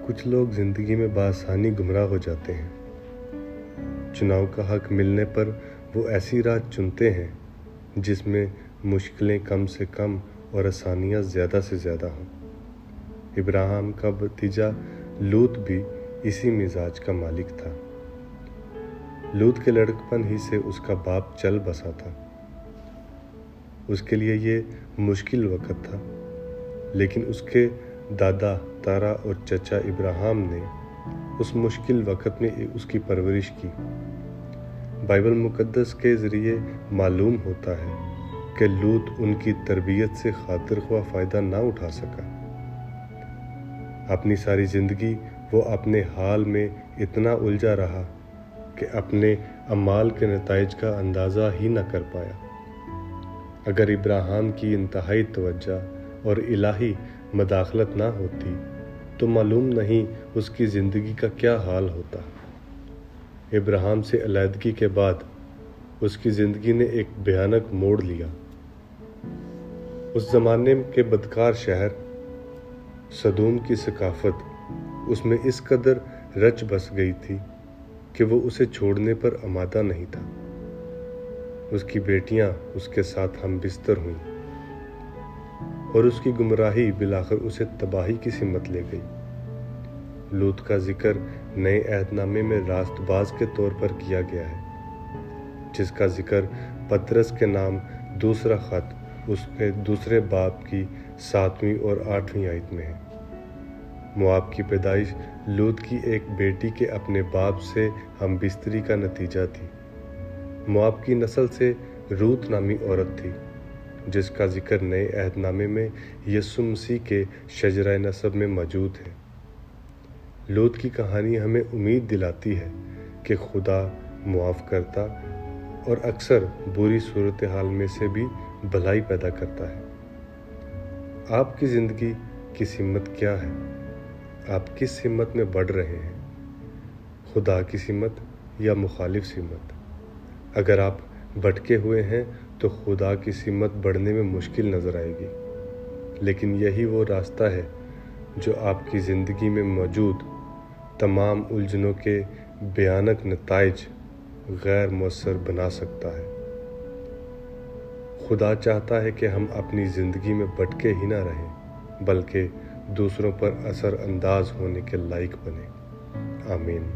کچھ لوگ زندگی میں بآسانی گمراہ ہو جاتے ہیں۔ چناؤ کا حق ملنے پر وہ ایسی راہ چنتے ہیں جس میں مشکلیں کم سے کم اور آسانیاں زیادہ سے زیادہ ہوں۔ ابراہیم کا بھتیجا لوط بھی اسی مزاج کا مالک تھا۔ لوط کے لڑکپن ہی سے اس کا باپ چل بسا تھا۔ اس کے لیے یہ مشکل وقت تھا، لیکن اس کے دادا تارا اور چچا ابراہیم نے اس مشکل وقت میں اس کی پرورش کی۔ بائبل مقدس کے ذریعے معلوم ہوتا ہے کہ لوط ان کی تربیت سے خاطر خواہ فائدہ نہ اٹھا سکا۔ اپنی ساری زندگی وہ اپنے حال میں اتنا الجھا رہا کہ اپنے اعمال کے نتائج کا اندازہ ہی نہ کر پایا۔ اگر ابراہیم کی انتہائی توجہ اور الہی مداخلت نہ ہوتی تو معلوم نہیں اس کی زندگی کا کیا حال ہوتا۔ ابراہیم سے علیحدگی کے بعد اس کی زندگی نے ایک بھیانک موڑ لیا۔ اس زمانے کے بدکار شہر سدوم کی ثقافت اس میں اس قدر رچ بس گئی تھی کہ وہ اسے چھوڑنے پر آمادہ نہیں تھا۔ اس کی بیٹیاں اس کے ساتھ ہم بستر ہوئیں اور اس کی گمراہی بالآخر اسے تباہی کی سمت لے گئی۔ لوط کا ذکر نئے عہد نامے میں راست باز کے طور پر کیا گیا ہے، جس کا ذکر پطرس کے نام دوسرا خط اس کے دوسرے باب کی 7ویں اور 8ویں آیت میں ہے۔ مواب کی پیدائش لوط کی ایک بیٹی کے اپنے باپ سے ہم بستری کا نتیجہ تھی۔ مواب کی نسل سے روت نامی عورت تھی، جس کا ذکر نئے عہد نامے میں یسوع مسیح کے شجرہ نسب میں موجود ہے۔ لوط کی کہانی ہمیں امید دلاتی ہے کہ خدا معاف کرتا اور اکثر بری صورتحال میں سے بھی بھلائی پیدا کرتا ہے۔ آپ کی زندگی کی سمت کیا ہے؟ آپ کس سمت میں بڑھ رہے ہیں؟ خدا کی سمت یا مخالف سمت؟ اگر آپ بھٹکے ہوئے ہیں تو خدا کی سمت بڑھنے میں مشکل نظر آئے گی، لیکن یہی وہ راستہ ہے جو آپ کی زندگی میں موجود تمام الجھنوں کے بھیانک نتائج غیر مؤثر بنا سکتا ہے۔ خدا چاہتا ہے کہ ہم اپنی زندگی میں بھٹکے ہی نہ رہیں، بلکہ دوسروں پر اثر انداز ہونے کے لائق بنیں۔ آمین۔